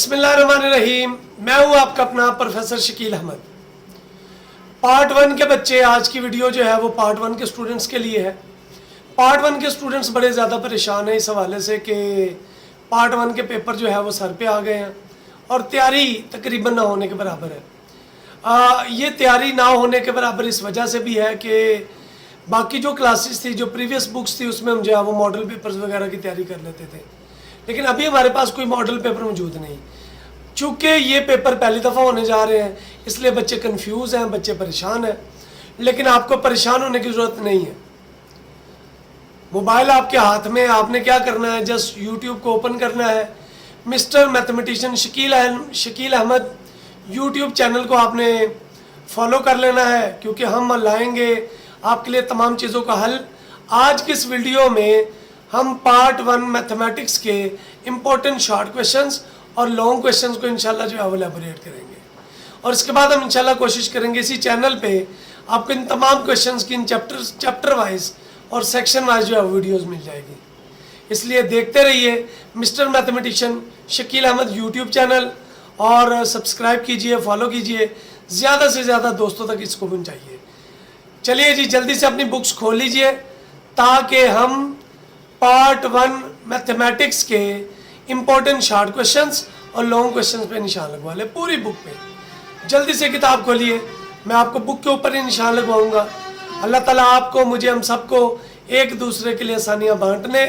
बिस्मिल्लाहिर्रहमानिर्रहीम। मैं हूं आपका अपना प्रोफेसर शकील अहमद। पार्ट 1 के बच्चे, आज की वीडियो जो है वो पार्ट 1 के स्टूडेंट्स के लिए है। पार्ट 1 के स्टूडेंट्स बड़े ज़्यादा परेशान हैं इस हवाले से कि पार्ट 1 के पेपर जो है वो सर पे आ गए हैं और तैयारी तकरीबन ना होने के बराबर है। ये तैयारी ना होने के बराबर इस वजह से भी है कि बाकी जो क्लासेस थी, जो प्रीवियस बुक्स थी, उसमें हम जो है वो मॉडल पेपर्स वगैरह की तैयारी कर लेते थे, लेकिन अभी हमारे पास कोई मॉडल पेपर मौजूद नहीं। चूँकि ये पेपर पहली दफ़ा होने जा रहे हैं, इसलिए बच्चे कंफ्यूज हैं, बच्चे परेशान हैं। लेकिन आपको परेशान होने की ज़रूरत नहीं है। मोबाइल आपके हाथ में, आपने क्या करना है, जस्ट यूट्यूब को ओपन करना है। Mister mathematician Shakeel Ahmed YouTube channel को आपने फॉलो कर लेना है, क्योंकि हम लाएंगे आपके लिए तमाम चीज़ों का हल। आज की इस वीडियो में हम पार्ट 1 मैथमेटिक्स के इम्पोर्टेंट शॉर्ट क्वेश्चंस और लॉन्ग क्वेश्चंस को इंशाल्लाह जो है वो एलैबोरेट करेंगे, और इसके बाद हम इंशाल्लाह कोशिश करेंगे इसी चैनल पे आपको इन तमाम क्वेश्चंस की इन चैप्टर वाइज और सेक्शन वाइज जो है वीडियोस मिल जाएगी। इसलिए देखते रहिए mister mathematician Shakeel Ahmed YouTube channel, और सब्सक्राइब कीजिए, फॉलो कीजिए, ज़्यादा से ज़्यादा दोस्तों तक इसको पहुँचाइए। चलिए जी, जल्दी से अपनी बुक्स खोल लीजिए ताकि हम पार्ट 1 मैथमेटिक्स के इम्पोर्टेंट शॉर्ट क्वेश्चंस और लॉन्ग क्वेश्चंस पे निशान लगवा ले। पूरी बुक पे जल्दी से किताब खोलिए, मैं आपको बुक के ऊपर ही निशान लगवाऊंगा। अल्लाह ताला आपको, मुझे, हम सबको एक दूसरे के लिए आसानियाँ बांटने,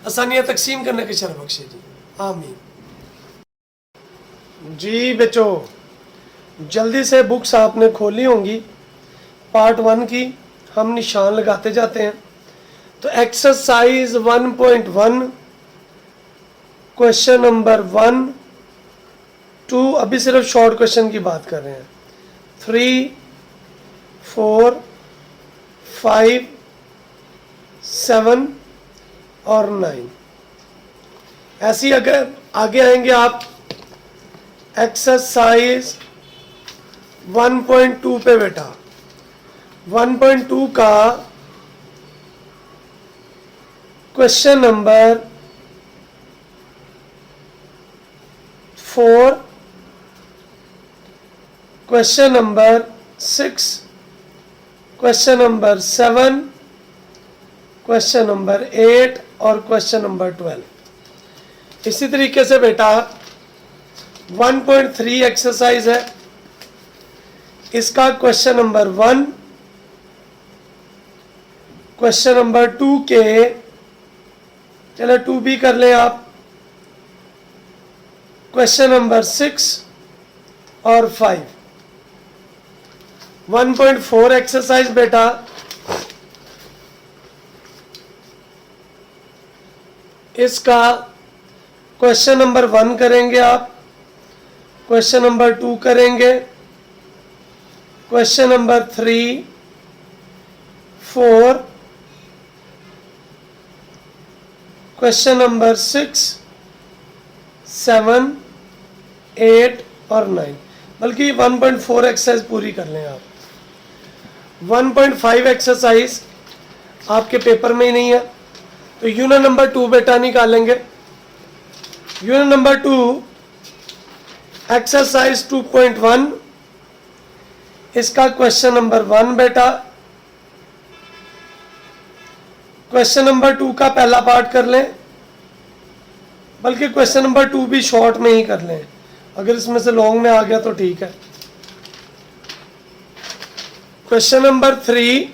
आसानियाँ तकसीम करने की शर्फ बख्शे जी, आमीन। जी बच्चों, जल्दी से बुक्स आपने खोली होंगी पार्ट 1 की, हम निशान लगाते जाते हैं। तो एक्सरसाइज 1.1 क्वेश्चन नंबर 1, 2, अभी सिर्फ शॉर्ट क्वेश्चन की बात कर रहे हैं। 3, 4, 5, 7 और 9। ऐसी अगर आगे आएंगे आप एक्सरसाइज 1.2 पे बेटा, 1.2 का question number 4, question number 6, question number 7, question number 8 और क्वेश्चन नंबर 12। इसी तरीके से बेटा 1.3 एक्सरसाइज है, इसका क्वेश्चन नंबर 1, क्वेश्चन नंबर 2 के, चलो 2 भी कर लें आप, क्वेश्चन नंबर 6 और 5। 1.4 एक्सरसाइज बेटा, इसका क्वेश्चन नंबर 1 करेंगे आप, क्वेश्चन नंबर 2 करेंगे, क्वेश्चन नंबर 3, 4, क्वेश्चन नंबर 6, 7, 8 और 9। बल्कि 1.4 एक्सरसाइज पूरी कर लें आप। 1.5 एक्सरसाइज आपके पेपर में ही नहीं है, तो यूनिट नंबर 2 बेटा निकालेंगे। यूनिट नंबर 2 एक्सरसाइज 2.1, इसका क्वेश्चन नंबर 1 बेटा, क्वेश्चन नंबर 2 का पहला पार्ट कर लें, बल्कि क्वेश्चन नंबर 2 भी शॉर्ट में ही कर लें, अगर इसमें से लॉन्ग में आ गया तो ठीक है। क्वेश्चन नंबर 3,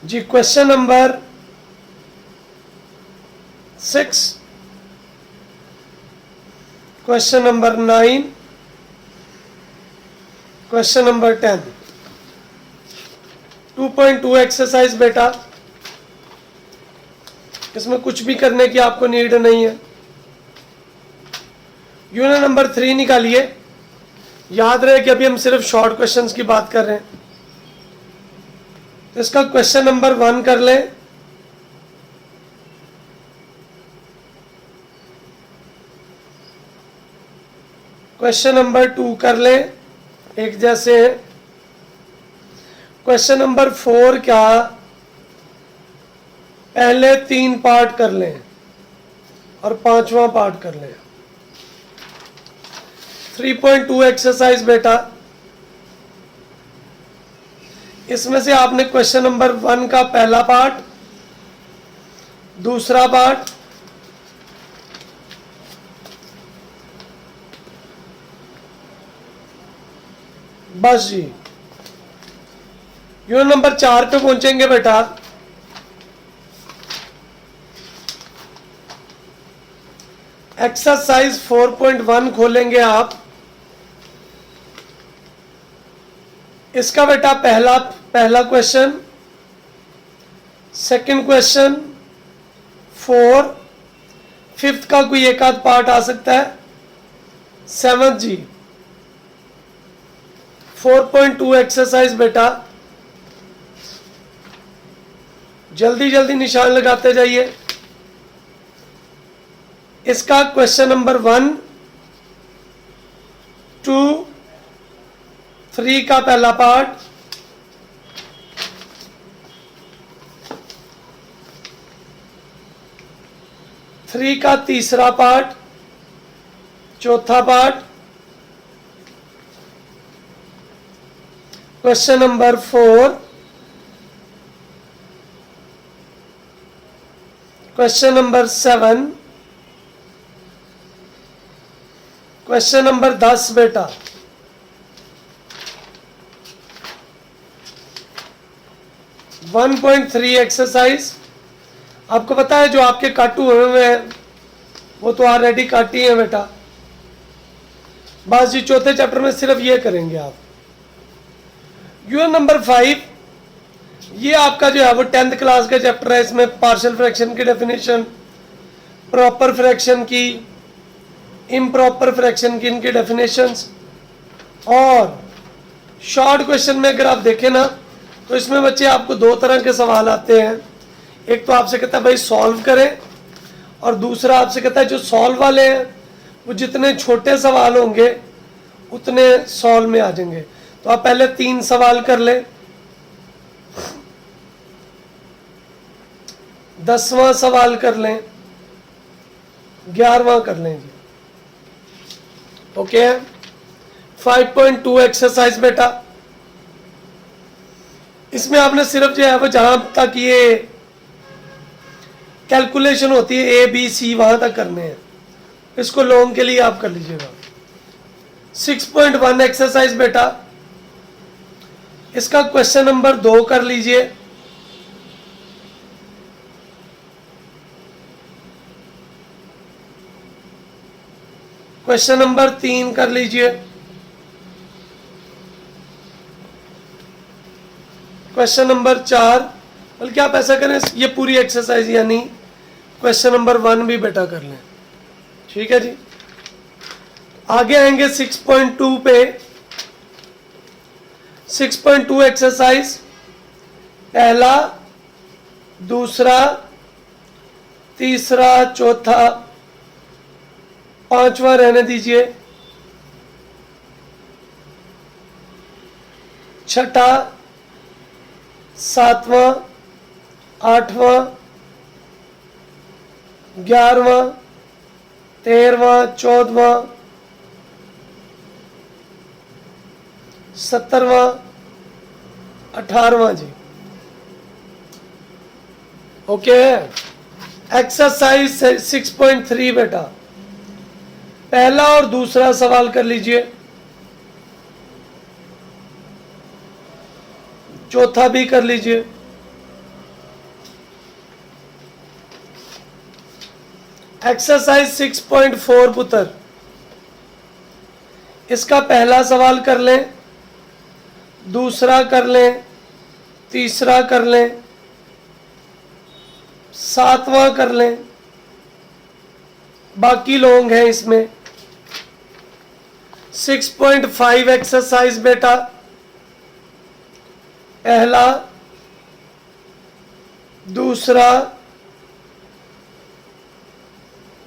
जी question number 6, question number 9, question number 10। 2.2 exercise बेटा, इसमें कुछ भी करने की आपको नीड नहीं है। यूनिट नंबर 3 निकालिए। याद रहे कि अभी हम सिर्फ शॉर्ट क्वेश्चंस की बात कर रहे हैं। इसका क्वेश्चन नंबर 1 कर लें, क्वेश्चन नंबर 2 कर लें, एक जैसे हैं। क्वेश्चन नंबर 4 क्या पहले 3 पार्ट कर लें और 5वां पार्ट कर लें। 3.2 एक्सरसाइज बेटा, इसमें से आपने क्वेश्चन नंबर 1 का पहला पार्ट, दूसरा पार्ट, बस जी। यूनिट नंबर 4 पे पहुंचेंगे बेटा। एक्सरसाइज 4.1 खोलेंगे आप। इसका बेटा पहला क्वेश्चन, सेकंड क्वेश्चन, 4, फिफ्थ का कोई एक आध पार्ट आ सकता है, 7th जी। 4.2 एक्सरसाइज बेटा, जल्दी जल्दी निशान लगाते जाइए। इसका क्वेश्चन नंबर 1, 2, 3 का पहला पार्ट, 3 का तीसरा पार्ट, चौथा part, question number 4, question number 7, question number 10 बेटा। वन 1.3 एक्सरसाइज, आपको पता है जो आपके काटू हुए हैं वो तो ऑलरेडी काटी है बेटा। बस जी चौथे चैप्टर में सिर्फ ये करेंगे आप। यूनिट नंबर 5, ये आपका जो है वो 10th क्लास का चैप्टर है। इसमें पार्शियल फ्रैक्शन की डेफिनेशन, प्रॉपर फ्रैक्शन की, इम्प्रॉपर फ्रैक्शन की इनकी डेफिनेशंस, और शॉर्ट क्वेश्चन में अगर आप देखें ना तो इसमें बच्चे आपको 2 तरह के सवाल आते हैं। एक तो आपसे कहता है भाई सॉल्व करें, और दूसरा आपसे कहता है जो सॉल्व वाले हैं वो जितने छोटे सवाल होंगे उतने सॉल्व में आ जाएंगे। तो आप पहले 3 सवाल कर लें, 10वां सवाल कर लें, 11वां कर लें जी। ओके, 5.2 एक्सरसाइज बेटा, इसमें आपने सिर्फ जो है वो जहां तक ये कैलकुलेशन होती है ए बी सी वहां तक करने हैं। इसको लॉन्ग के लिए आप कर लीजिएगा। 6.1 एक्सरसाइज बेटा, इसका क्वेश्चन नंबर 2 कर लीजिए। क्वेश्चन नंबर 3 कर लीजिए। क्वेश्चन नंबर 4, बल्कि आप ऐसा करें ये पूरी एक्सरसाइज यानी क्वेश्चन नंबर 1 भी बेटा कर लें। ठीक है जी, आगे आएंगे 6.2 पे। 6.2 एक्सरसाइज, पहला, दूसरा, तीसरा, चौथा, 5वां रहने दीजिए, छठा, 7वां, 8वां, 11वां, 13वां, 14वां, 17वां, 18वां जी। ओके, एक्सरसाइज 6.3 बेटा, पहला और दूसरा सवाल कर लीजिए, चौथा भी कर लीजिए। एक्सरसाइज 6.4 पुत्र, इसका पहला सवाल कर लें, दूसरा कर लें, तीसरा कर लें, 7वां कर लें, बाकी लोग हैं इसमें। 6.5 एक्सरसाइज बेटा, पहला, दूसरा,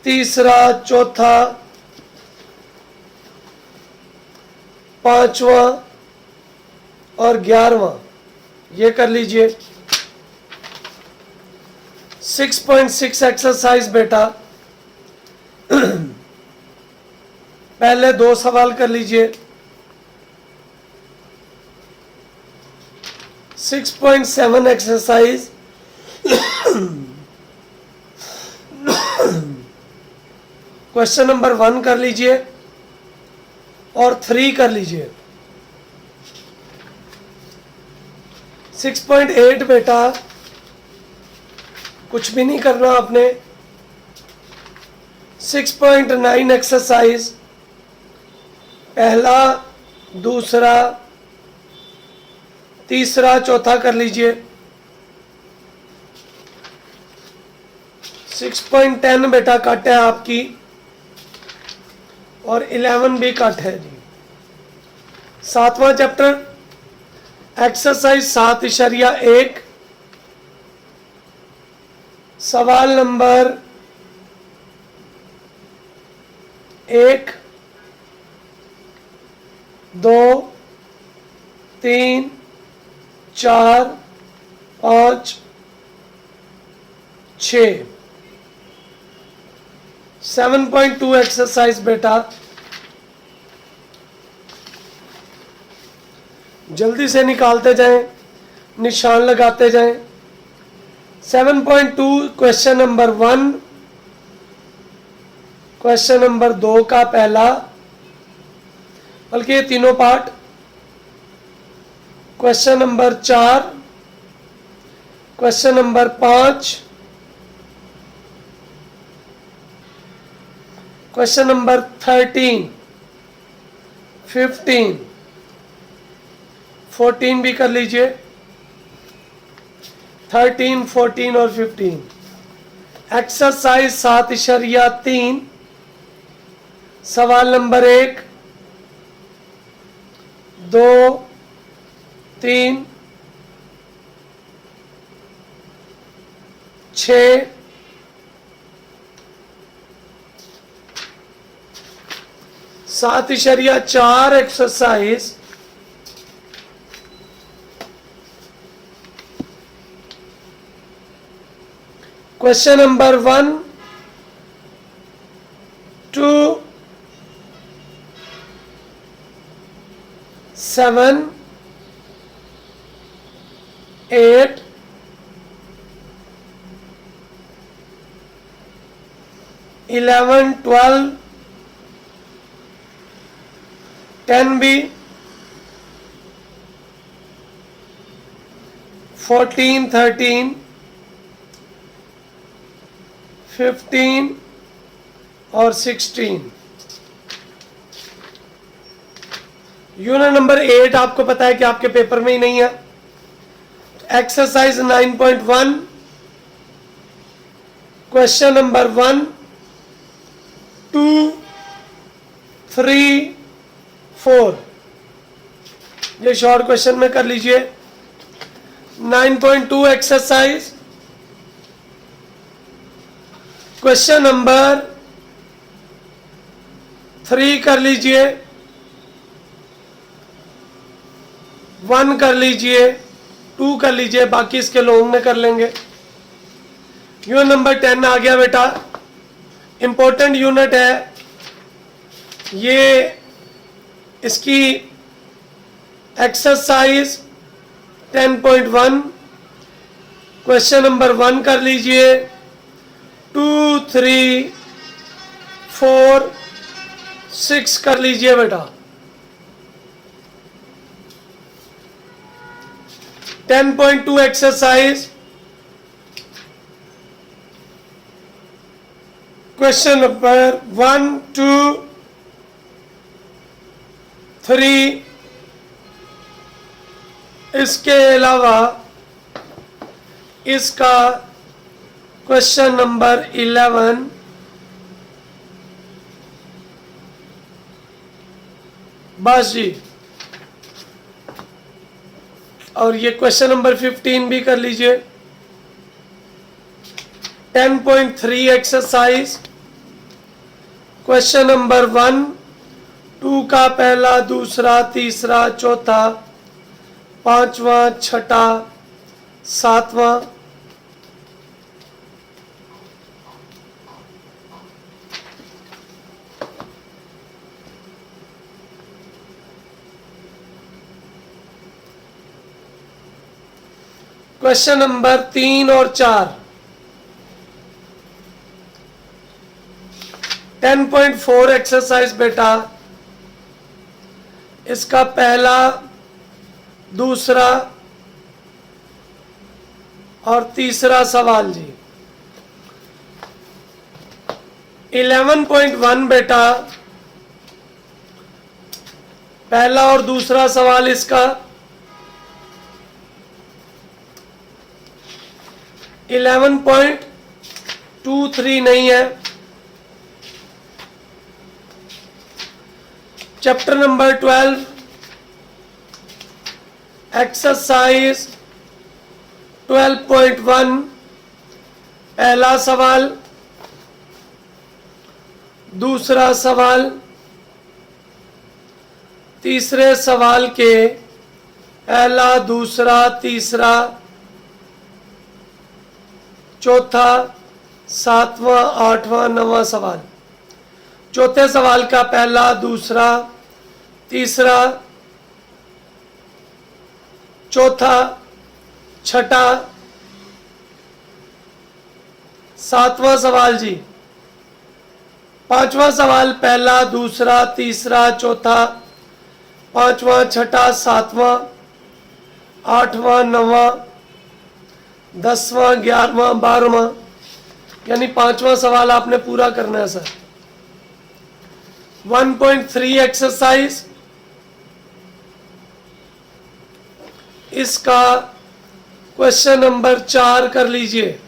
तीसरा, चौथा, 5वां और 11वां, ये कर लीजिए। 6.6 एक्सरसाइज बेटा, पहले 2 सवाल कर लीजिए। 6.7 एक्सरसाइज क्वेश्चन नंबर 1 कर लीजिए और 3 कर लीजिए। 6.8 बेटा कुछ भी नहीं करना आपने। 6.9 एक्सरसाइज पहला, दूसरा, तीसरा, चौथा कर लीजिए। 6.10 बेटा कट है आपकी और 11 भी कट है जी। 7वां चैप्टर एक्सरसाइज 7.1 सवाल नंबर 1, 2, 3, 4, 5, 6। 7.2 एक्सरसाइज बेटा जल्दी से निकालते जाएं, निशान लगाते जाएं। 7.2 क्वेश्चन नंबर 1, क्वेश्चन नंबर 2 का पहला, बल्कि ये तीनों part. Question number 4, question number 5, question number 13, 15, 14 भी कर लीजिए। 13, 14 और 15। एक्सरसाइज 7.3 सवाल नंबर 1, 2, 3, 6, 7.4 एक्सरसाइज क्वेश्चन नंबर 1, 2, 7, 8, 11, 12, 10 भी, 14, 13, 15 और 16। यूनिट नंबर 8 आपको पता है कि आपके पेपर में ही नहीं है। एक्सरसाइज 9.1 क्वेश्चन नंबर 1, 2, 3, 4 ये शॉर्ट क्वेश्चन में कर लीजिए। 9.2 एक्सरसाइज क्वेश्चन नंबर 3 कर लीजिए, 1 कर लीजिए, 2 कर लीजिए, बाकी इसके लॉन्ग में कर लेंगे। यूनिट नंबर 10 आ गया बेटा, इंपॉर्टेंट यूनिट है ये। इसकी एक्सरसाइज 10.1 क्वेश्चन नंबर 1 कर लीजिए, 2, 3, 4, 6 कर लीजिए बेटा। 10.2 एक्सरसाइज क्वेश्चन नंबर 1, 2, 3, इसके अलावा इसका क्वेश्चन नंबर 11 बस जी, और ये क्वेश्चन नंबर 15 भी कर लीजिए। 10.3 एक्सरसाइज क्वेश्चन नंबर 1, 2 का पहला, दूसरा, तीसरा, चौथा, 5वां, 6वां, 7वां, क्वेश्चन नंबर 3 और 4, 10.4 एक्सरसाइज बेटा, इसका पहला, दूसरा और तीसरा सवाल जी। 11.1 बेटा, पहला और दूसरा सवाल इसका। 11.23 नहीं है। चैप्टर नंबर 12, एक्सरसाइज 12.1, पहला सवाल, दूसरा सवाल, तीसरे सवाल के पहला, दूसरा, तीसरा, चौथा, सातवां, आठवां, नवां सवाल। चौथे सवाल का पहला, दूसरा, तीसरा, चौथा, छठा, सातवां सवाल जी। पांचवा सवाल पहला, दूसरा, तीसरा, चौथा, पांचवा, छठा, सातवां, आठवां, नवां, 10वां, 11वां, 12वां, यानी पांचवा सवाल आपने पूरा करना है सर। 1.3 एक्सरसाइज, इसका क्वेश्चन नंबर 4 कर लीजिए।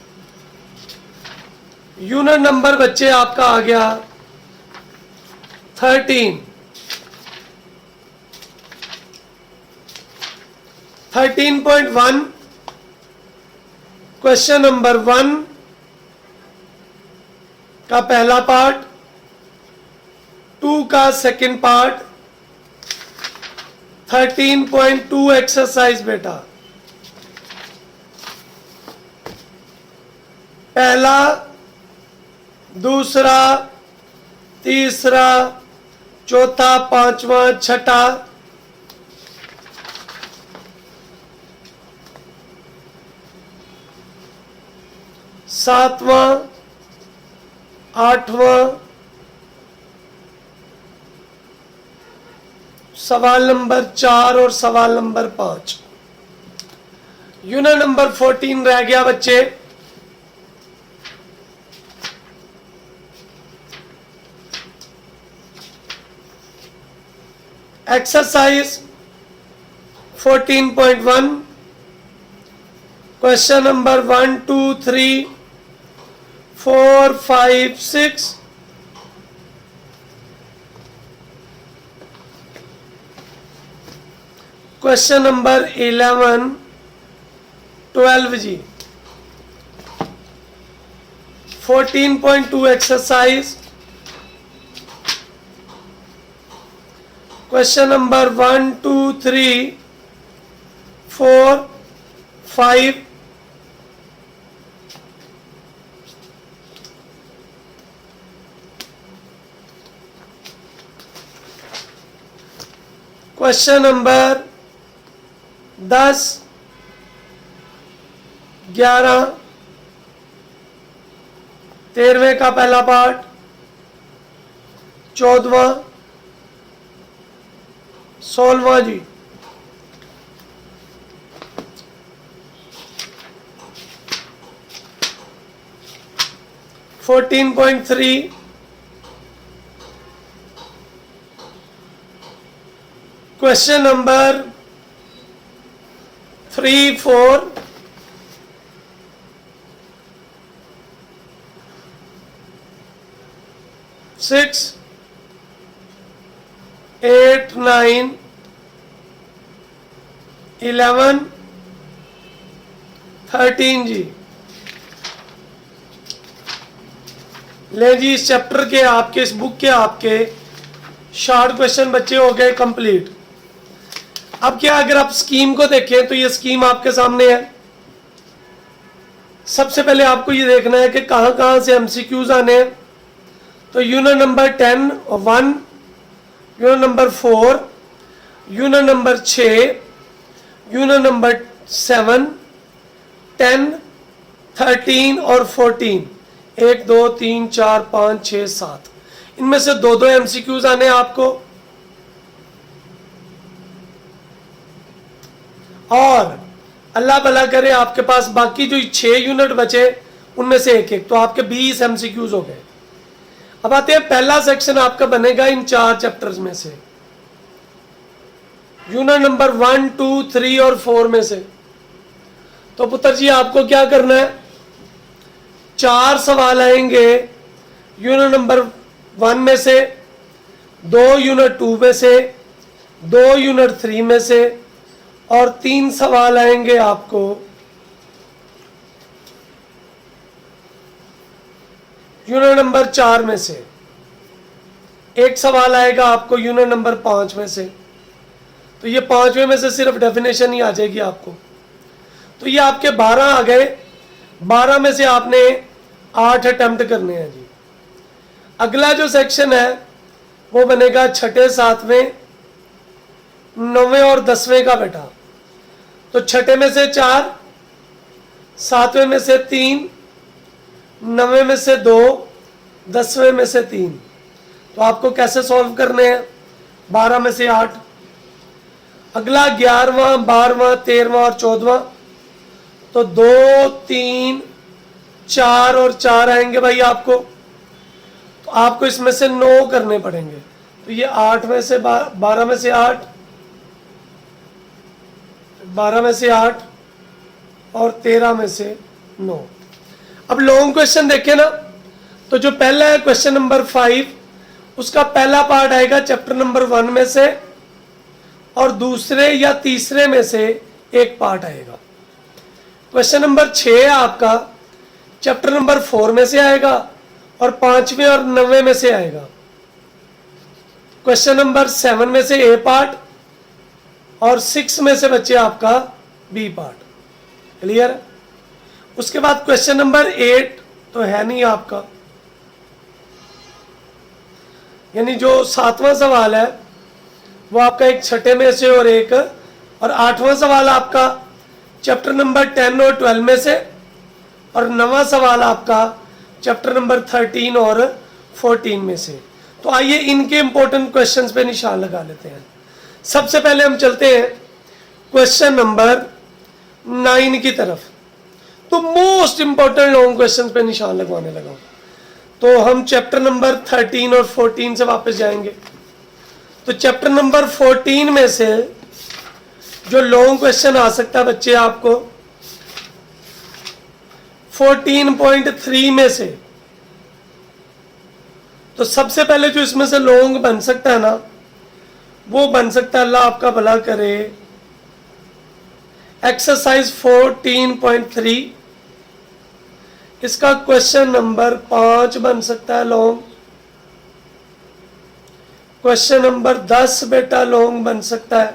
यूनिट नंबर बच्चे आपका आ गया 13। 13.1, क्वेश्चन नंबर 1 का पहला पार्ट, 2 का सेकंड पार्ट। 13.2 एक्सरसाइज बेटा, पहला, दूसरा, तीसरा, चौथा, पांचवा, छठा, सातवां, आठवां, सवाल नंबर 4 और सवाल नंबर 5। यूनिट नंबर 14 रह गया बच्चे। Exercise 14.1, question number 1, 2, 3, 4, 5, 6, question number 11, 12 जी। 14.2 exercise, question number 1, 2, 3, 4, 5, question number 10, 11, 13वें का पहला पार्ट, 14वां, 16वां जी। फोर्टीन पॉइंट 3, क्वेश्चन नंबर 3, 4, 6, 8, 9, 11, 13 जी। ले जी, इस चैप्टर के आपके, इस बुक के आपके शॉर्ट क्वेश्चन बच्चे हो गए कंप्लीट। अब क्या, अगर आप स्कीम को देखें तो ये स्कीम आपके सामने है। सबसे पहले आपको ये देखना है कि कहां कहां से एमसीक्यूज आने हैं। तो यूनिट नंबर 10 और 1, unit number 4, unit number 6, unit number 7, 10, 13 और 14, 1 2 3 4 5 6 7, इनमें से दो दो MCQs आने हैं आपको, और अल्लाह भला करे आपके पास बाकी जो 6 यूनिट बचे उनमें से एक एक, तो आपके 20 MCQs हो गए। अब आते हैं, पहला सेक्शन आपका बनेगा इन 4 चैप्टर्स में से, यूनिट नंबर 1 2 3 और 4 में से। तो पुत्र जी आपको क्या करना है, 4 सवाल आएंगे यूनिट नंबर 1 में से, 2 यूनिट 2 में से, 2 यूनिट 3 में से, और 3 सवाल आएंगे आपको यूनिट नंबर 4 में से। एक सवाल आएगा आपको यूनिट नंबर 5 में से। तो ये 5वें में से सिर्फ डेफिनेशन ही आ जाएगी आपको। तो ये आपके 12 आ गए, 12 में से आपने 8 अटेम्प्ट करने हैं जी। अगला जो सेक्शन है वो बनेगा 6ठे 7वें 9वें और 10वें का बेटा। तो 6ठे में से 4, 7वें में से 3, 9वें में से 2, 10वें में से 3। तो आपको कैसे सॉल्व करने हैं, 12 में से 8। अगला 11वां 12वां 13वां और 14वां। तो 2 3 4 और 4 आएंगे भाई आपको। तो आपको इसमें से 9 करने पड़ेंगे। तो ये 8 में से 12 में से 8, 12 में से 8 और 13 में से 9। अब लॉन्ग क्वेश्चन देखें ना, तो जो पहला है क्वेश्चन नंबर 5, उसका पहला पार्ट आएगा चैप्टर नंबर 1 में से, और दूसरे या तीसरे में से एक पार्ट आएगा। क्वेश्चन नंबर 6 है आपका, चैप्टर नंबर 4 में से आएगा, और 5वें और 9वें में से आएगा। क्वेश्चन नंबर 7 में से ए पार्ट, और 6 में से बच्चे आपका बी पार्ट। क्लियर है? उसके बाद क्वेश्चन नंबर 8 तो है नहीं आपका, यानी जो 7वां सवाल है वो आपका एक 6ठे में से और एक, और 8वां सवाल आपका चैप्टर नंबर 10 और 12 में से, और 9वां सवाल आपका चैप्टर नंबर 13 और 14 में से। तो आइए इनके इंपॉर्टेंट क्वेश्चंस पे निशान लगा लेते हैं। सबसे पहले हम चलते हैं क्वेश्चन नंबर 9 की तरफ। तो मोस्ट इंपॉर्टेंट लॉन्ग क्वेश्चन पे निशान लगवाने लगा। तो हम चैप्टर नंबर 13 और 14 से वापस जाएंगे। तो चैप्टर नंबर 14 में से जो लॉन्ग क्वेश्चन आ सकता है बच्चे आपको 14.3 में से, तो सबसे पहले जो इसमें से लॉन्ग बन सकता है ना, वो बन सकता है, अल्लाह आपका भला करे, एक्सरसाइज 14.3। इसका क्वेश्चन नंबर 5 बन सकता है लॉन्ग। क्वेश्चन नंबर 10 बेटा लॉन्ग बन सकता है।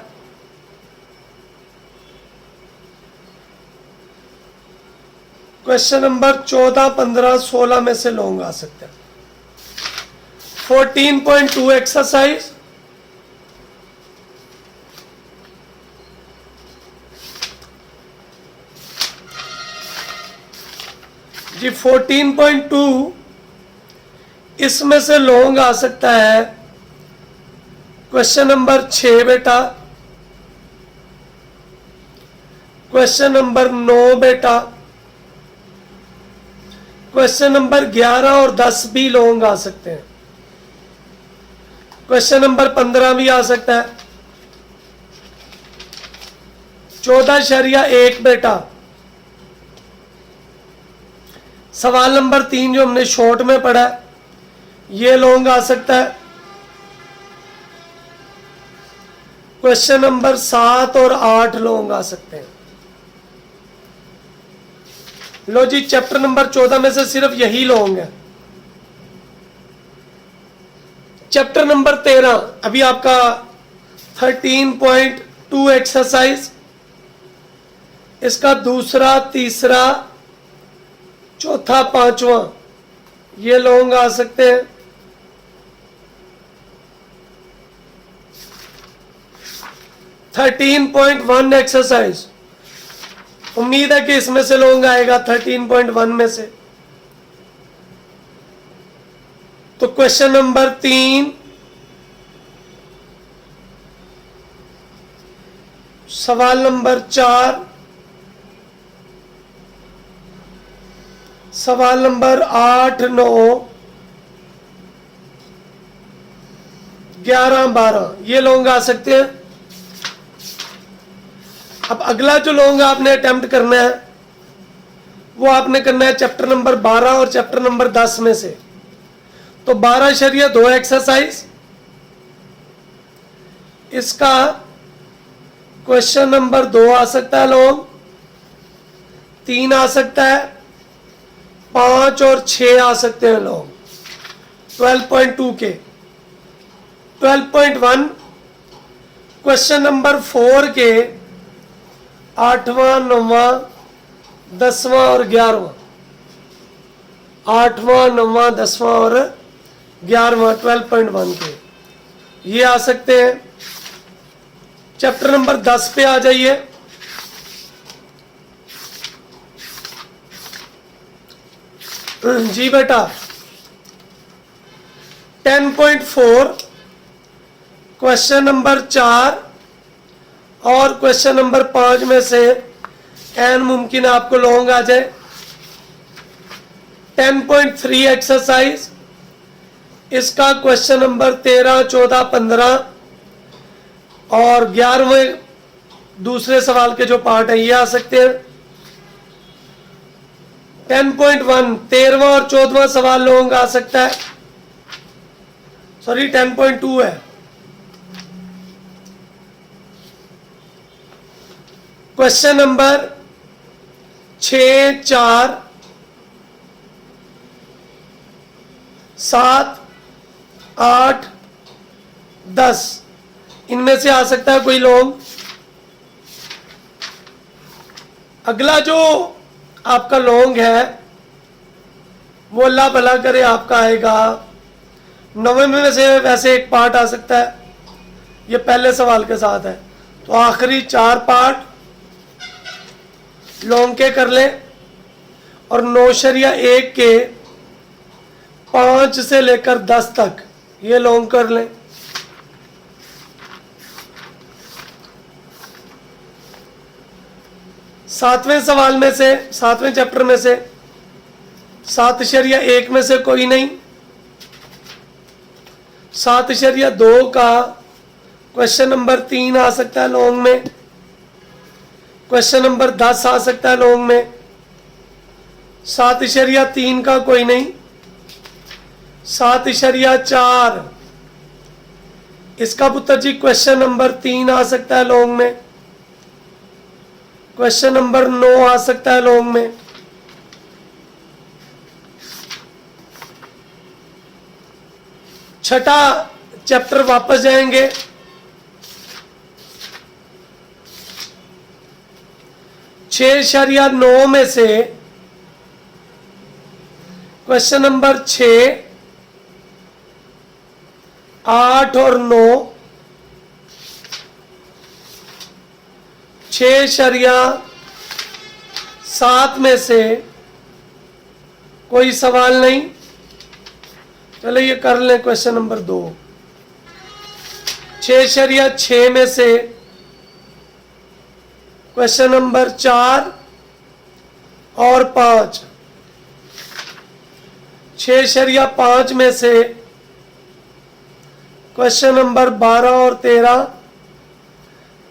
क्वेश्चन नंबर 14 15 16 में से लॉन्ग आ सकता है। 14.2 एक्सरसाइज, जी 14.2 इसमें से लॉन्ग आ सकता है क्वेश्चन नंबर 6 बेटा, क्वेश्चन नंबर 9 बेटा, क्वेश्चन नंबर 11 और 10 भी लॉन्ग आ सकते हैं। क्वेश्चन नंबर 15 भी आ सकता है। 14.1 बेटा, सवाल नंबर 3 जो हमने शॉर्ट में पढ़ा है ये लॉन्ग आ सकता है। क्वेश्चन नंबर 7 और 8 लॉन्ग आ सकते हैं। लो जी, चैप्टर नंबर 14 में से सिर्फ यही लॉन्ग है। चैप्टर नंबर 13 अभी आपका 13.2 एक्सरसाइज, इसका दूसरा, तीसरा, चौथा, पांचवा ये लॉन्ग आ सकते हैं। (13.1) एक्सरसाइज, उम्मीद है कि इसमें से लॉन्ग आएगा 13.1 में से। तो क्वेश्चन नंबर 3, सवाल नंबर 4, सवाल नंबर 8, 9, 11, 12 ये लॉन्ग आ सकते हैं। अब अगला जो लॉन्ग आपने अटेम्प्ट करना है वो आपने करना है चैप्टर नंबर 12 और चैप्टर नंबर 10 में से। तो 12.2 एक्सरसाइज, इसका क्वेश्चन नंबर 2 आ सकता है लॉन्ग, 3 आ सकता है, 5 और 6 आ सकते हैं लॉन्ग 12.2 के। 12.1 क्वेश्चन नंबर 4 के 8वां, 9वां, 10वां और 11वां, 8वां, 9वां, 10वां और 11वां 12.1 के ये आ सकते हैं। चैप्टर नंबर 10 पे आ जाइए। जी बेटा 10.4 क्वेश्चन नंबर 4 और क्वेश्चन नंबर 5 में से एन मुमकिन है आपको लॉन्ग आ जाए। 10.3 एक्सरसाइज, इसका क्वेश्चन नंबर 13, 14, 15 और 11वें दूसरे सवाल के जो पार्ट है ये आ सकते हैं। 10.1 13वां और 14वां सवाल लॉन्ग आ सकता है। सॉरी 10.2 है। क्वेश्चन नंबर 6, 4, 7, 8, 10 इनमें से आ सकता है कोई लॉन्ग। अगला जो आपका लॉन्ग है वो अल्लाह भला करे आपका आएगा 9वें में से वैसे एक पार्ट आ सकता है, ये पहले सवाल के साथ है। तो आखिरी 4 पार्ट लॉन्ग के कर लें और 9.1 के 5 से लेकर 10 तक ये लॉन्ग कर लें। सातवें सवाल में से, 7वें चैप्टर में से 7.1 में से कोई नहीं। 7.2 का क्वेश्चन नंबर 3 आ सकता है लॉन्ग में। क्वेश्चन नंबर 10 आ सकता है लॉन्ग में। 7.3 का कोई नहीं। 7.4 इसका पुत्र जी क्वेश्चन नंबर 3 आ सकता है लॉन्ग में। क्वेश्चन नंबर 9 आ सकता है लॉन्ग में। छठा चैप्टर वापस जाएंगे। छह 9 में से क्वेश्चन नंबर 6, 8 और 9, 6.7 में से कोई सवाल नहीं। चलो ये कर लें क्वेश्चन नंबर 2। 6.6 में से क्वेश्चन नंबर 4 और 5, 6.5 में से क्वेश्चन नंबर 12 और 13,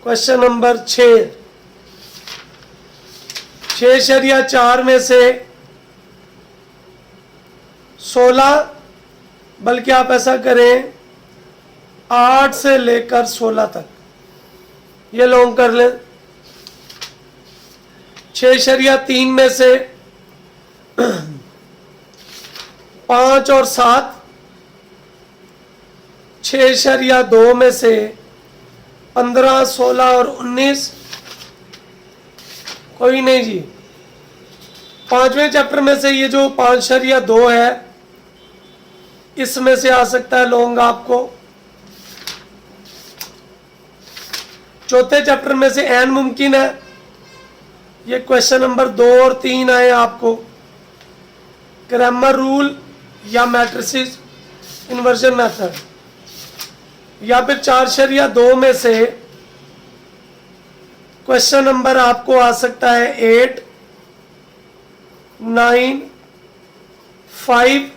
क्वेश्चन नंबर 6.4 में से 16, बल्कि आप ऐसा करें 8 से लेकर 16 तक ये लॉन्ग कर लें। 6.3 में से 5 और 7, 6.2 में से 15, 16 और 19 कोई नहीं जी। 5वें चैप्टर में से ये जो 5.2 है इसमें से आ सकता है लॉन्ग आपको। चौथे चैप्टर में से एन मुमकिन है ये क्वेश्चन नंबर 2 और 3 आए आपको। क्रैमर रूल या मैट्रिसेस इन्वर्जन मेथड, या फिर 4/2 में से क्वेश्चन नंबर आपको आ सकता है 8, 9, 5,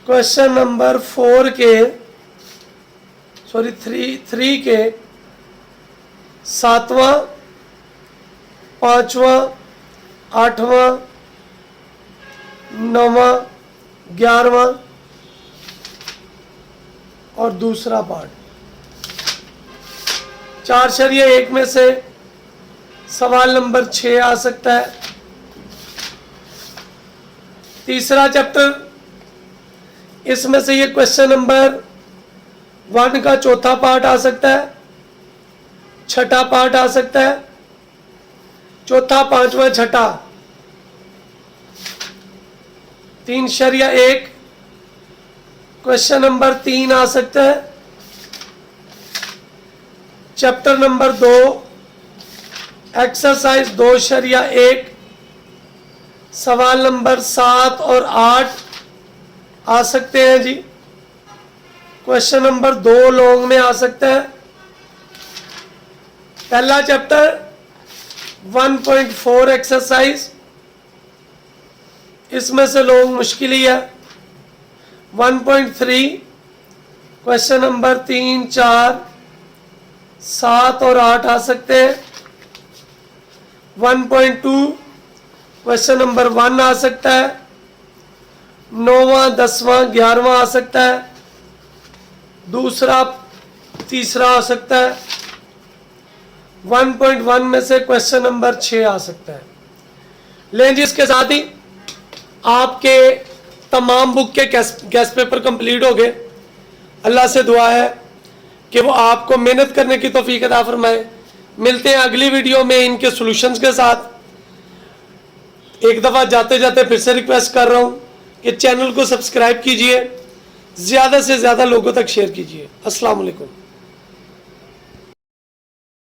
क्वेश्चन नंबर 4 के 3 के 7वां, 5वां, 8वां, 9वां, 11वां और दूसरा पार्ट। 4/1 में से सवाल नंबर 6 आ सकता है। तीसरा चैप्टर, इसमें से ये क्वेश्चन नंबर 1 का चौथा पार्ट आ सकता है, छठा पार्ट आ सकता है, चौथा, पांचवा, छठा। 3/1 क्वेश्चन नंबर 3 आ सकता है। चैप्टर नंबर 2 एक्सरसाइज 2/1 सवाल नंबर 7 और 8 आ सकते हैं जी। क्वेश्चन नंबर 2 लॉन्ग में आ सकता है। पहला चैप्टर 1.4 एक्सरसाइज, इसमें से लॉन्ग मुश्किल ही है। 1.3 क्वेश्चन नंबर 3, 4, 7 और 8 आ सकते हैं। 1.2 क्वेश्चन नंबर 1 आ सकता है। 9वां, 10वां, 11वां आ सकता है। दूसरा, तीसरा आ सकता है। 1.1 में से क्वेश्चन नंबर 6 आ सकता है। लेकिन इसके साथ ही आपके तमाम बुक के गैस पेपर कंप्लीट हो गए। अल्लाह से दुआ है कि वो आपको मेहनत करने की तौफीक अता फरमाए। मिलते हैं अगली वीडियो में इनके सॉल्यूशंस के साथ। एक दफ़ा जाते जाते फिर से रिक्वेस्ट कर रहा हूँ कि चैनल को सब्सक्राइब कीजिए, ज़्यादा से ज़्यादा लोगों तक शेयर कीजिए। अस्सलाम वालेकुम।